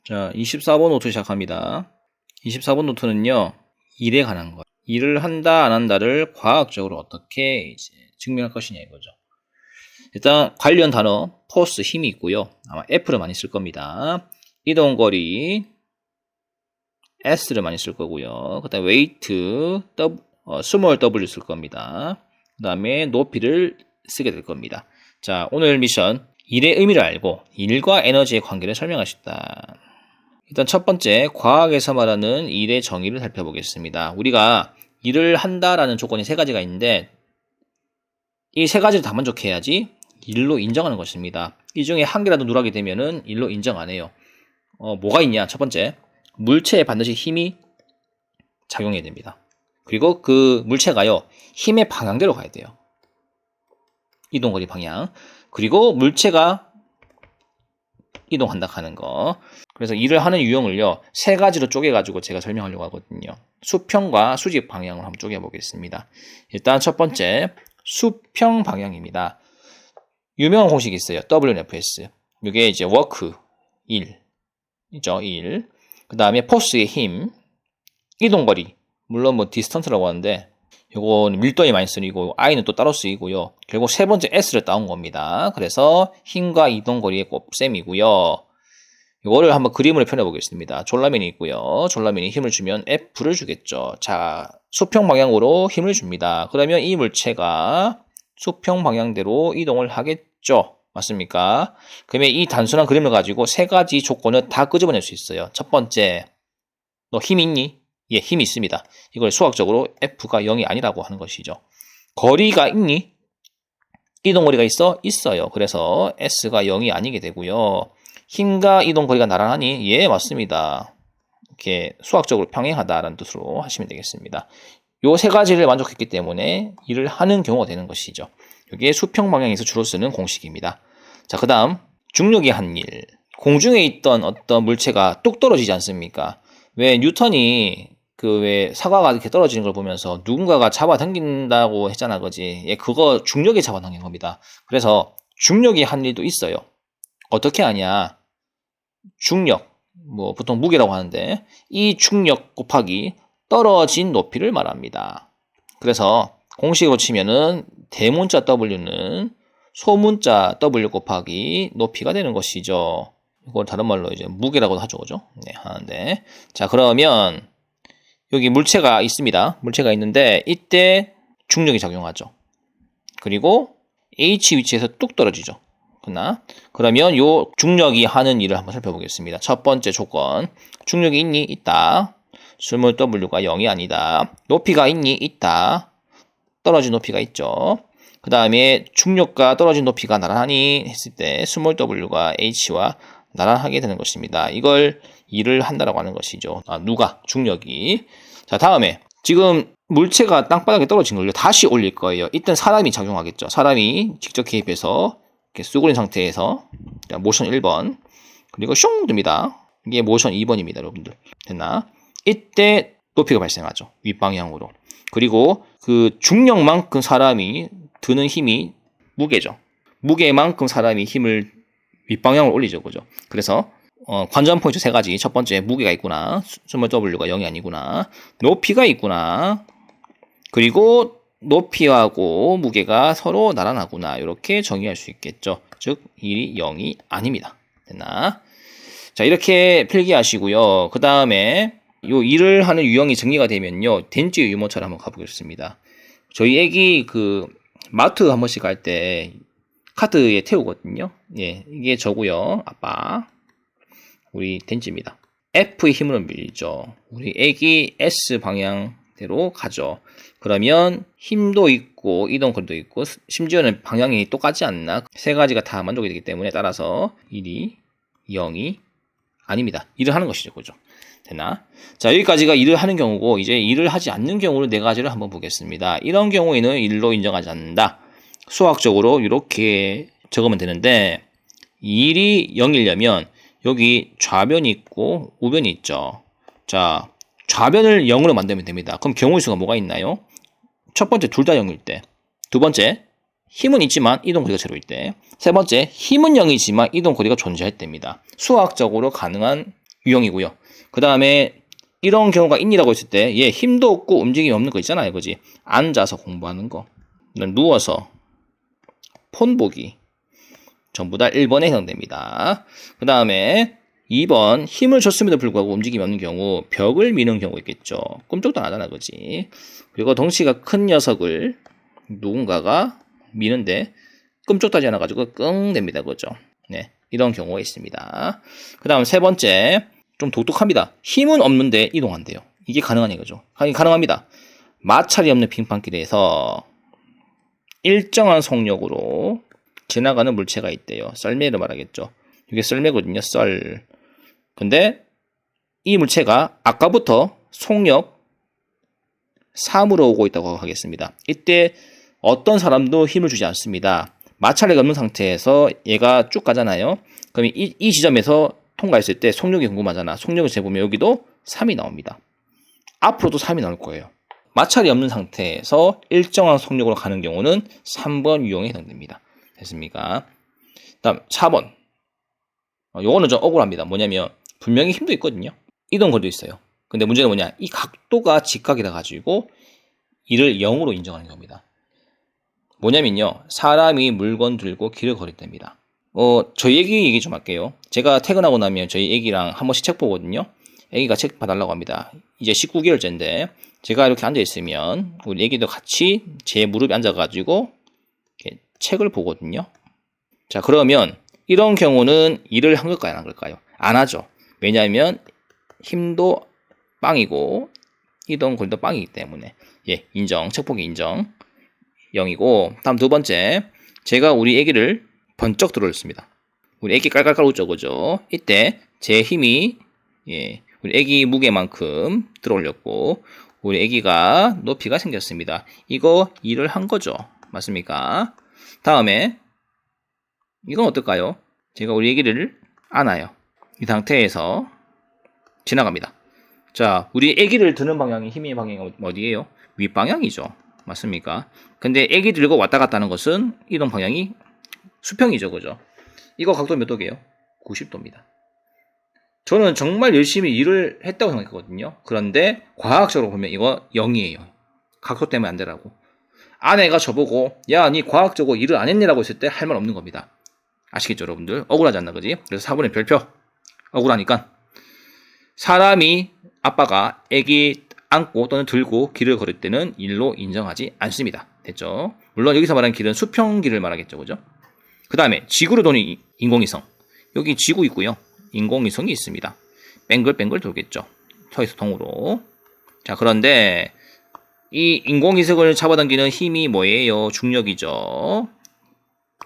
자, 24번 노트 시작합니다. 24번 노트는요, 일에 관한 것. 일을 한다, 안 한다를 과학적으로 어떻게 이제 증명할 것이냐 이거죠. 일단 관련 단어, 포스, 힘이 있고요. 아마 F를 많이 쓸 겁니다. 이동거리, S를 많이 쓸 거고요. 그 다음에 웨이트, 스몰 W 쓸 겁니다. 그 다음에 높이를 쓰게 될 겁니다. 자, 오늘 미션, 일의 의미를 알고 일과 에너지의 관계를 설명하시다. 일단 첫 번째, 과학에서 말하는 일의 정의를 살펴보겠습니다. 우리가 일을 한다라는 조건이 세 가지가 있는데 이 세 가지를 다 만족해야지 일로 인정하는 것입니다. 이 중에 한 개라도 누락이 되면은 일로 인정 안 해요. 뭐가 있냐? 첫 번째, 물체에 반드시 힘이 작용해야 됩니다. 그리고 그 물체가요, 힘의 방향대로 가야 돼요. 이동거리 방향. 그리고 물체가 이동한다 하는 거. 그래서 일을 하는 유형을요, 세 가지로 쪼개가지고 제가 설명하려고 하거든요. 수평과 수직 방향으로 한번 쪼개보겠습니다. 일단 첫 번째, 수평 방향입니다. 유명한 공식이 있어요. WNFS. 이게 이제 워크, 일. 있죠, 일. 그 다음에 포스의 힘, 이동거리. 물론 뭐 디스턴트라고 하는데, 요건 밀도에 많이 쓰이고, I는 또 따로 쓰이고요. 결국 세 번째 S를 따온 겁니다. 그래서 힘과 이동거리의 곱셈이고요. 이거를 한번 그림으로 펴내보겠습니다. 졸라맨이 있고요. 졸라맨이 힘을 주면 F를 주겠죠. 자, 수평 방향으로 힘을 줍니다. 그러면 이 물체가 수평 방향대로 이동을 하겠죠. 맞습니까? 그러면 이 단순한 그림을 가지고 세 가지 조건을 다 끄집어낼 수 있어요. 첫 번째, 너 힘 있니? 예, 힘이 있습니다. 이걸 수학적으로 F가 0이 아니라고 하는 것이죠. 거리가 있니? 이동거리가 있어? 있어요. 그래서 S가 0이 아니게 되고요. 힘과 이동거리가 나란하니? 예, 맞습니다. 이렇게 수학적으로 평행하다라는 뜻으로 하시면 되겠습니다. 요 세 가지를 만족했기 때문에 일을 하는 경우가 되는 것이죠. 이게 수평 방향에서 주로 쓰는 공식입니다. 자, 그 다음 중력이 한 일. 공중에 있던 어떤 물체가 뚝 떨어지지 않습니까? 왜 뉴턴이 왜 사과가 이렇게 떨어지는 걸 보면서 누군가가 잡아당긴다고 했잖아, 그지? 예, 그거 중력이 잡아당긴 겁니다. 그래서 중력이 한 일도 있어요. 어떻게 하냐? 중력, 뭐 보통 무게라고 하는데 이 중력 곱하기 떨어진 높이를 말합니다. 그래서 공식으로 치면은 대문자 W는 소문자 W 곱하기 높이가 되는 것이죠. 이걸 다른 말로 이제 무게라고도 하죠, 그죠? 네, 하는데. 자, 그러면 여기 물체가 있습니다. 물체가 있는데 이때 중력이 작용하죠. 그리고 H 위치에서 뚝 떨어지죠. 그러면 요 중력이 하는 일을 한번 살펴보겠습니다. 첫 번째 조건, 중력이 있니? 있다. 스몰 W가 0이 아니다. 높이가 있니? 있다. 떨어진 높이가 있죠. 그 다음에 중력과 떨어진 높이가 나란하니 했을 때 스몰 W가 H와 나란하게 되는 것입니다. 이걸 일을 한다라고 하는 것이죠. 누가? 중력이. 자, 다음에 지금 물체가 땅바닥에 떨어진 걸요, 다시 올릴 거예요. 이땐 사람이 작용하겠죠. 사람이 직접 개입해서 이렇게 쏘그린 상태에서 모션 1번, 그리고 슝 듭니다. 이게 모션 2번입니다, 여러분들. 됐나? 이때 높이가 발생하죠. 윗방향으로. 그리고 그 중력만큼 사람이 드는 힘이 무게죠. 무게만큼 사람이 힘을 윗방향으로 올리죠, 그죠? 그래서 관전 포인트 세 가지. 첫 번째, 무게가 있구나. 스몰 W가 0이 아니구나. 높이가 있구나. 그리고 높이하고 무게가 서로 나란하구나. 이렇게 정의할 수 있겠죠. 즉, 일이 0이 아닙니다. 됐나? 자, 이렇게 필기하시고요. 그 다음에 요 일을 하는 유형이 정리가 되면요, den지 유모차를 한번 가보겠습니다. 저희 애기 마트 한 번씩 갈 때 카드에 태우거든요. 예, 이게 저고요. 아빠. 우리 den지입니다. F의 힘으로 밀리죠. 우리 애기 S 방향대로 가죠. 그러면 힘도 있고 이동거리도 있고 심지어는 방향이 똑같지 않나? 세 가지가 다 만족이 되기 때문에 따라서 1이 0이 아닙니다. 일을 하는 것이죠, 그죠? 되나? 자, 여기까지가 일을 하는 경우고, 이제 일을 하지 않는 경우를 네 가지를 한번 보겠습니다. 이런 경우에는 일로 인정하지 않는다. 수학적으로 이렇게 적으면 되는데, 일이 0이려면 여기 좌변이 있고 우변이 있죠. 자, 좌변을 0으로 만들면 됩니다. 그럼 경우의 수가 뭐가 있나요? 첫 번째, 둘 다 0일 때. 두 번째, 힘은 있지만 이동거리가 제로일 때. 세 번째, 힘은 0이지만 이동거리가 존재할 때입니다. 수학적으로 가능한 유형이고요. 그 다음에 이런 경우가 있니라고 했을 때 얘 힘도 없고 움직임이 없는 거 있잖아요. 그지? 앉아서 공부하는 거, 누워서 폰 보기, 전부 다 1번에 해당됩니다. 그 다음에 2번, 힘을 줬음에도 불구하고 움직임이 없는 경우, 벽을 미는 경우 있겠죠. 꿈쩍도 안 하잖아, 그지? 그리고 덩치가 큰 녀석을 누군가가 미는데 꿈쩍도 하지 않아가지고 끙 됩니다, 그죠? 네, 이런 경우가 있습니다. 그 다음 3번째, 좀 독특합니다. 힘은 없는데 이동한대요. 이게 가능한 얘기죠. 가능합니다. 마찰이 없는 빙판길에서 일정한 속력으로 지나가는 물체가 있대요. 썰매를 말하겠죠. 이게 썰매거든요. 썰. 근데 이 물체가 아까부터 속력 3으로 오고 있다고 하겠습니다. 이때 어떤 사람도 힘을 주지 않습니다. 마찰이 없는 상태에서 얘가 쭉 가잖아요. 그럼 이 지점에서 통과했을 때 속력이 궁금하잖아. 속력을 재보면 여기도 3이 나옵니다. 앞으로도 3이 나올 거예요. 마찰이 없는 상태에서 일정한 속력으로 가는 경우는 3번 유형에 해당됩니다. 됐습니까? 다음 4번. 요거는 좀 억울합니다. 뭐냐면 분명히 힘도 있거든요. 이동거리도 있어요. 근데 문제는 뭐냐? 이 각도가 직각이라 가지고 이를 0으로 인정하는 겁니다. 뭐냐면요. 사람이 물건 들고 길을 걸을 때입니다. 저희 애기 얘기 좀 할게요. 제가 퇴근하고 나면 저희 애기랑 한 번씩 책 보거든요. 애기가 책 봐달라고 합니다. 이제 19개월째인데 제가 이렇게 앉아있으면 우리 애기도 같이 제 무릎에 앉아가지고 이렇게 책을 보거든요. 자, 그러면 이런 경우는 일을 한 걸까요? 안 한 걸까요? 안 하죠. 왜냐하면 힘도 빵이고 이동거리도 빵이기 때문에 예, 인정. 책 보기 인정. 0이고 다음 2번째, 제가 우리 애기를 번쩍 들어올렸습니다. 우리 애기 깔깔깔 웃죠, 그죠? 이때 제 힘이 예, 우리 애기 무게만큼 들어올렸고 우리 애기가 높이가 생겼습니다. 이거 일을 한 거죠. 맞습니까? 다음에 이건 어떨까요? 제가 우리 애기를 안아요. 이 상태에서 지나갑니다. 자, 우리 애기를 드는 방향이 힘의 방향이 어디예요? 윗방향이죠. 맞습니까? 근데 애기 들고 왔다 갔다 하는 것은 이동 방향이 수평이죠. 그죠? 이거 각도 몇 도게요? 90도입니다. 저는 정말 열심히 일을 했다고 생각했거든요. 그런데 과학적으로 보면 이거 0이에요. 각도 때문에 안 되라고. 아내가 저보고 야, 니 과학적으로 일을 안 했니라고 했을 때 할 말 없는 겁니다. 아시겠죠, 여러분들? 억울하지 않나, 그지? 그래서 4번의 별표. 억울하니까. 사람이, 아빠가 애기 안고 또는 들고 길을 걸을 때는 일로 인정하지 않습니다. 됐죠? 물론 여기서 말하는 길은 수평길을 말하겠죠, 그죠? 그 다음에 지구로 도는 인공위성. 여기 지구 있고요. 인공위성이 있습니다. 뱅글뱅글 돌겠죠. 서에서 동으로. 자, 그런데 이 인공위성을 잡아당기는 힘이 뭐예요? 중력이죠.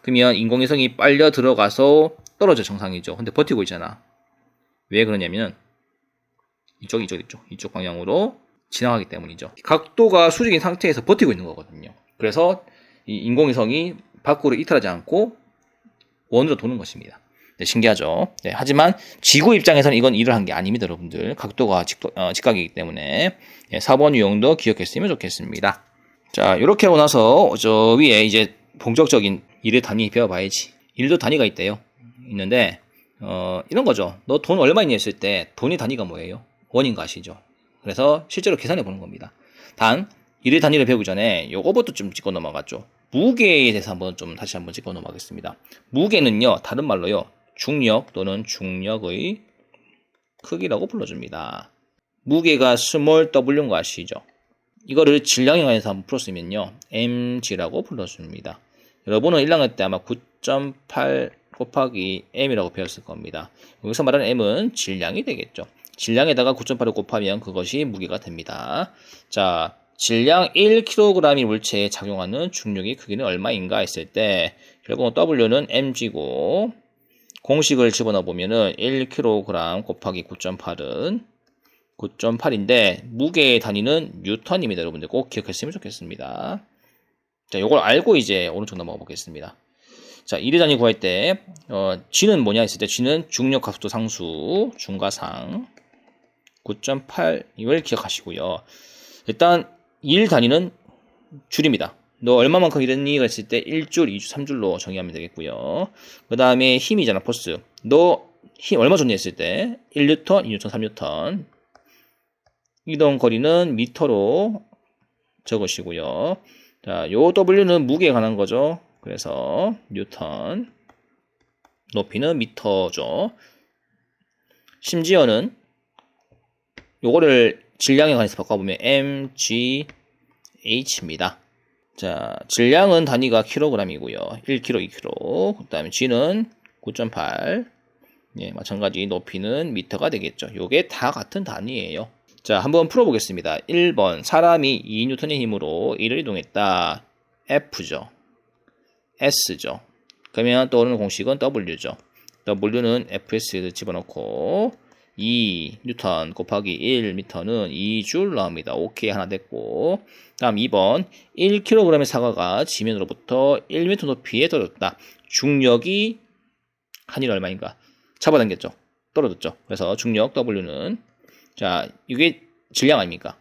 그러면 인공위성이 빨려 들어가서 떨어져 정상이죠. 근데 버티고 있잖아. 왜 그러냐면 이쪽 방향으로 지나가기 때문이죠. 각도가 수직인 상태에서 버티고 있는 거거든요. 그래서 이 인공위성이 밖으로 이탈하지 않고 원으로 도는 것입니다. 네, 신기하죠. 네, 하지만 지구 입장에서는 이건 일을 한 게 아닙니다, 여러분들. 각도가 직각이기 때문에 4번 유형도 기억했으면 좋겠습니다. 자, 이렇게 하고 나서 저 위에 이제 본격적인 일의 단위 배워봐야지. 일도 단위가 있대요. 있는데 이런 거죠. 너 돈 얼마 있냐 했을 때 돈의 단위가 뭐예요? 원인 거 아시죠? 그래서 실제로 계산해 보는 겁니다. 단 일의 단위를 배우기 전에 요거부터 좀 짚고 넘어갔죠. 무게에 대해서 다시 한번 짚고 넘어가겠습니다. 무게는요, 다른 말로요, 중력 또는 중력의 크기라고 불러줍니다. 무게가 스몰 w인 거 아시죠? 이거를 질량형에서 한번 풀었으면요, mg라고 불러줍니다. 여러분은 1학년 때 아마 9.8 곱하기 m이라고 배웠을 겁니다. 여기서 말하는 m은 질량이 되겠죠. 질량에다가 9.8을 곱하면 그것이 무게가 됩니다. 자, 질량 1kg이 물체에 작용하는 중력의 크기는 얼마인가 했을 때 결국은 W는 mg고 공식을 집어넣어 보면은 1kg 곱하기 9.8은 9.8인데 무게의 단위는 뉴턴입니다. 여러분들 꼭 기억했으면 좋겠습니다. 자, 요걸 알고 이제 오른쪽 넘어가 보겠습니다. 자, 일의 단위 구할 때 G는 뭐냐 했을 때 G는 중력 각도 상수 중과상 9.8 이걸 기억하시고요. 일단 일 단위는 줄입니다. 너 얼마만큼 일했니? 그랬을 때 1줄, 2줄, 3줄로 정의하면 되겠고요. 그 다음에 힘이잖아, 포스. 너 힘 얼마 줬냐 했을 때 1N, 2N, 3N. 이동 거리는 미터로 적으시고요. 자, 요 W는 무게에 관한 거죠. 그래서 뉴턴. 높이는 미터죠. 심지어는 요거를 질량에 관해서 바꿔보면 mgh입니다. 자, 질량은 단위가 킬로그램이고요. 1kg, 2kg. 그 다음에 g는 9.8. 예, 마찬가지 높이는 미터가 되겠죠. 요게 다 같은 단위예요. 자, 한번 풀어보겠습니다. 1번 사람이 2N의 힘으로 1을 이동했다. F죠. S죠. 그러면 떠오르는 공식은 W죠. W는 FS에 집어넣고 2N 곱하기 1m는 2줄 나옵니다. 오케이 하나 됐고, 다음 2번 1kg의 사과가 지면으로부터 1m 높이에 떨어졌다. 중력이 한일 얼마인가? 잡아당겼죠. 떨어졌죠. 그래서 중력 W는, 자, 이게 질량 아닙니까?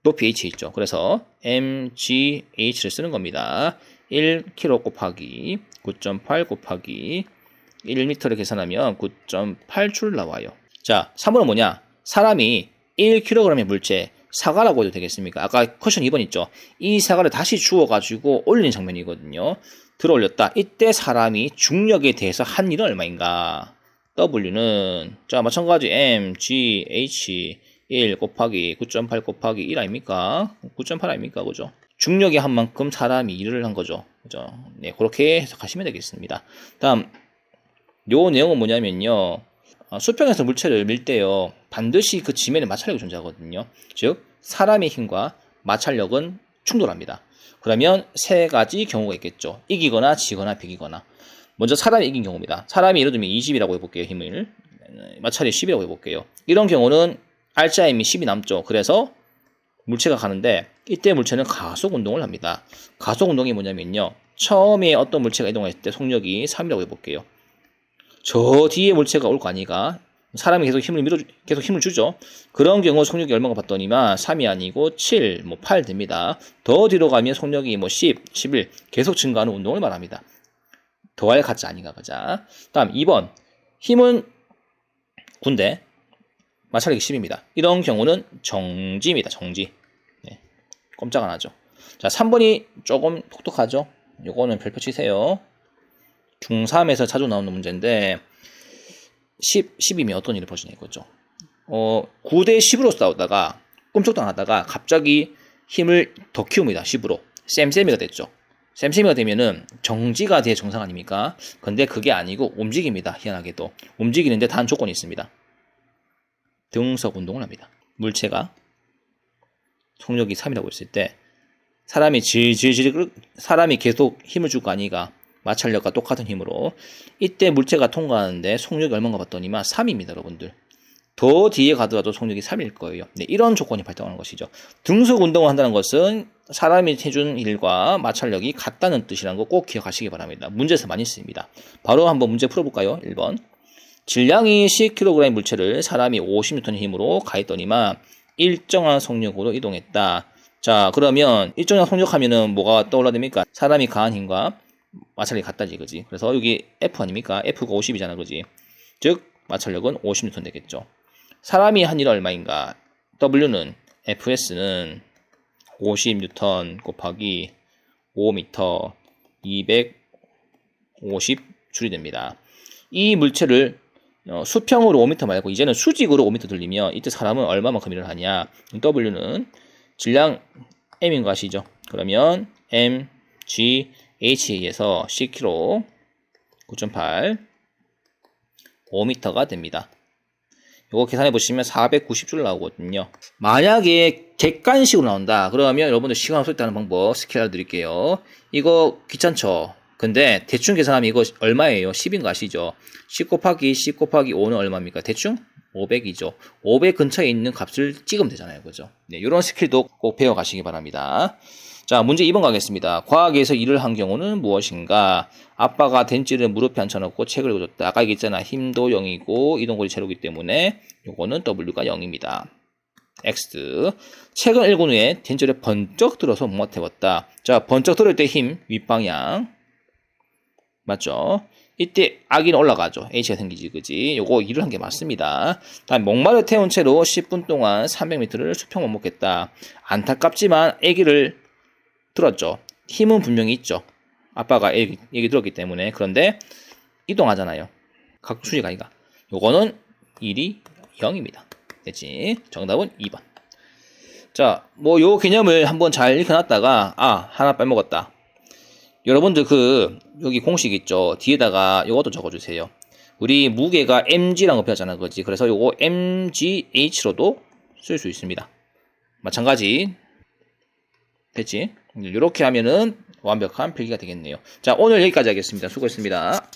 높이 H 있죠. 그래서 mgH를 쓰는 겁니다. 1kg 곱하기 9.8 곱하기 1m를 계산하면 9.8줄 나와요. 자, 3번은 뭐냐? 사람이 1kg의 물체, 사과라고 해도 되겠습니까? 아까 퀘션 2번 있죠? 이 사과를 다시 주워가지고 올리는 장면이거든요. 들어 올렸다. 이때 사람이 중력에 대해서 한 일은 얼마인가? W는, 자, 마찬가지 mgh 1 곱하기 9.8 곱하기 1 아닙니까? 9.8 아닙니까? 그죠? 중력이 한 만큼 사람이 일을 한 거죠. 그죠? 네, 그렇게 해석하시면 되겠습니다. 다음, 요 내용은 뭐냐면요. 수평에서 물체를 밀 때요. 반드시 그 지면에 마찰력이 존재하거든요. 즉, 사람의 힘과 마찰력은 충돌합니다. 그러면 세 가지 경우가 있겠죠. 이기거나 지거나 비기거나. 먼저 사람이 이긴 경우입니다. 사람이 예를 들면 20이라고 해볼게요. 힘을. 마찰이 10이라고 해볼게요. 이런 경우는 R자임이 10이 남죠. 그래서 물체가 가는데 이때 물체는 가속 운동을 합니다. 가속 운동이 뭐냐면요. 처음에 어떤 물체가 이동했을 때 속력이 3이라고 해볼게요. 저 뒤에 물체가 올 거 아니가. 사람이 계속 힘을 주죠. 그런 경우 속력이 얼마가 봤더니만 3이 아니고 7, 8 됩니다. 더 뒤로 가면 속력이 10, 11 계속 증가하는 운동을 말합니다. 더할 가짜 아니가 가자. 다음 2번. 힘은 군데 마찰력이 10입니다. 이런 경우는 정지입니다. 정지. 네, 꼼짝 안 하죠. 자, 3번이 조금 독특하죠. 요거는 별표 치세요. 중3에서 자주 나오는 문제인데 10이면 어떤 일을 벌이냐 이거죠. 9대 10으로 싸우다가 꼼짝도 안 하다가 갑자기 힘을 더 키웁니다. 10으로. 쌤쌤이가 됐죠. 쌤쌤이가 되면은 정지가 돼 정상 아닙니까? 근데 그게 아니고 움직입니다. 희한하게도. 움직이는데 단 조건이 있습니다. 등속 운동을 합니다. 물체가 속력이 3이라고 했을 때 사람이 사람이 계속 힘을 줄 거 아니가. 마찰력과 똑같은 힘으로. 이때 물체가 통과하는데 속력이 얼마인가 봤더니만 3입니다. 여러분들. 더 뒤에 가더라도 속력이 3일 거예요. 네, 이런 조건이 발동하는 것이죠. 등속 운동을 한다는 것은 사람이 해준 일과 마찰력이 같다는 뜻이라는 거 꼭 기억하시기 바랍니다. 문제에서 많이 쓰입니다. 바로 한번 문제 풀어볼까요? 1번. 질량이 10kg의 물체를 사람이 50N의 힘으로 가했더니만 일정한 속력으로 이동했다. 자, 그러면 일정한 속력하면은 뭐가 떠올라됩니까? 사람이 가한 힘과 마찰력이 같다지, 그지? 그래서 여기 F 아닙니까? F가 50이잖아, 그지? 즉, 마찰력은 50N 되겠죠. 사람이 한 일은 얼마인가? W는, FS는 50N 곱하기 5m 250줄이 됩니다. 이 물체를 수평으로 5m 말고 이제는 수직으로 5m 돌리면 이때 사람은 얼마만큼 일을 하냐? W는 질량 M인 거 아시죠? 그러면 M, G, H에 의해서 10kg 9.8 5m가 됩니다. 이거 계산해 보시면 490줄 나오거든요. 만약에 객관식으로 나온다 그러면 여러분들 시간 없을 때 하는 방법 스킬 알려드릴게요. 이거 귀찮죠? 근데 대충 계산하면 이거 얼마예요? 10인 거 아시죠? 10 곱하기 10 곱하기 5는 얼마입니까? 대충 500이죠. 500 근처에 있는 값을 찍으면 되잖아요. 그죠? 네, 이런 스킬도 꼭 배워가시기 바랍니다. 자, 문제 2번 가겠습니다. 과학에서 일을 한 경우는 무엇인가? 아빠가 덴지를 무릎에 앉혀놓고 책을 읽어줬다. 아까 얘기했잖아. 힘도 0이고 이동거리 제로이기 때문에 요거는 W가 0입니다. X. 책을 읽은 후에 덴지를 번쩍 들어서 못해봤다. 자, 번쩍 들을 때 힘 윗방향. 맞죠? 이때 아기는 올라가죠. H가 생기지, 그지? 요거 2를 한 게 맞습니다. 다음, 목마르 태운 채로 10분 동안 300m를 수평 반복했다. 안타깝지만 아기를 들었죠. 힘은 분명히 있죠. 아빠가 얘기 들었기 때문에. 그런데 이동하잖아요. 각수직 아이가. 요거는 1이 0입니다. 됐지? 정답은 2번. 자, 뭐 요 개념을 한번 잘 읽어놨다가 하나 빼먹었다. 여러분들 여기 공식 있죠. 뒤에다가 요것도 적어주세요. 우리 무게가 mg라는 거 배웠잖아, 그지? 그래서 요거 mgh로도 쓸 수 있습니다. 마찬가지. 됐지? 이렇게 하면은 완벽한 필기가 되겠네요. 자, 오늘 여기까지 하겠습니다. 수고했습니다.